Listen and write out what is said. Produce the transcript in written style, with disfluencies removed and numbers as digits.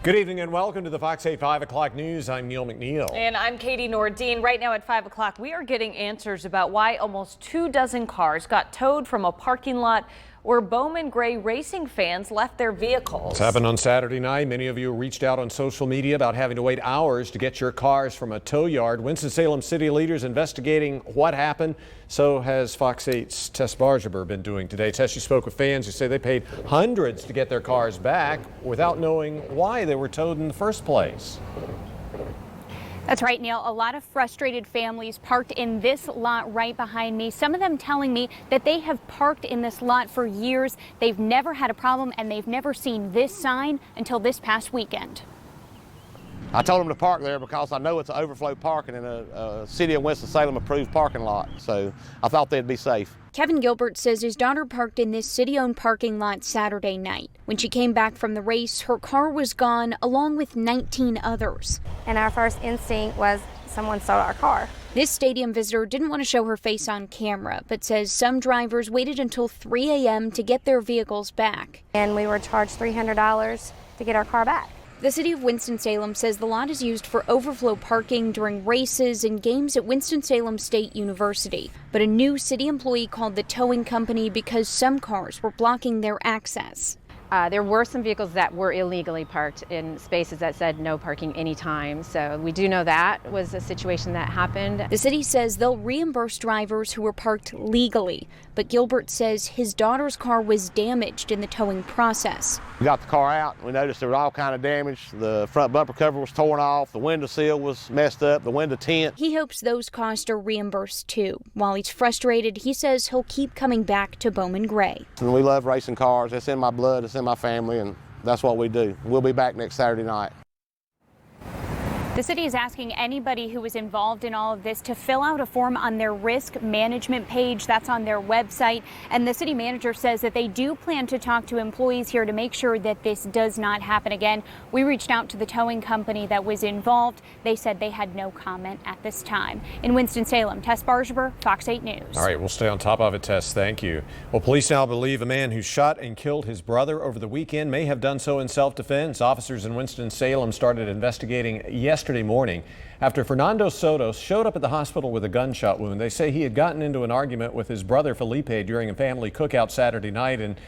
Good evening and welcome to the Fox 8 5 o'clock news. I'm Neil McNeil. And I'm Katie Nordine. Right now at 5 o'clock, we are getting answers about why almost 24 cars got towed from a parking lot where Bowman Gray racing fans left their vehicles. This happened on Saturday night. Many of you reached out on social media about having to wait hours to get your cars from a tow yard. Winston-Salem city leaders investigating what happened. So has Fox 8's Tess Bargeber been doing today. Tess, you spoke with fans who say they paid hundreds to get their cars back without knowing why they were towed in the first place. That's right, Neil. A lot of frustrated families parked in this lot right behind me. Some of them telling me that they have parked in this lot for years. They've never had a problem and they've never seen this sign until this past weekend. I told them to park there because I know it's an overflow parking in a City of Winston-Salem approved parking lot. So I thought they'd be safe. Kevin Gilbert says his daughter parked in this city-owned parking lot Saturday night. When she came back from the race, her car was gone along with 19 others. And our first instinct was someone stole our car. This stadium visitor didn't want to show her face on camera, but says some drivers waited until 3 a.m. to get their vehicles back. And we were charged $300 to get our car back. The city of Winston-Salem says the lot is used for overflow parking during races and games at Winston-Salem State University. But a new city employee called the towing company because some cars were blocking their access. There were some vehicles that were illegally parked in spaces that said no parking anytime. So we do know that was a situation that happened. The city says they'll reimburse drivers who were parked legally. But Gilbert says his daughter's car was damaged in the towing process. We got the car out. We noticed there was all kind of damage. The front bumper cover was torn off. The window sill was messed up. The window tint. He hopes those costs are reimbursed too. While he's frustrated, he says he'll keep coming back to Bowman Gray. And we love racing cars. It's in my blood. It's in my family, and that's what we do. We'll be back next Saturday night. The city is asking anybody who was involved in all of this to fill out a form on their risk management page. That's on their website. And the city manager says that they do plan to talk to employees here to make sure that this does not happen again. We reached out to the towing company that was involved. They said they had no comment at this time. In Winston-Salem, Tess Bargeber, Fox 8 News. All right, we'll stay on top of it, Tess. Thank you. Well, police now believe a man who shot and killed his brother over the weekend may have done so in self-defense. Officers in Winston-Salem started investigating yesterday morning after Fernando Soto showed up at the hospital with a gunshot wound. They say he had gotten into an argument with his brother Felipe during a family cookout Saturday night, and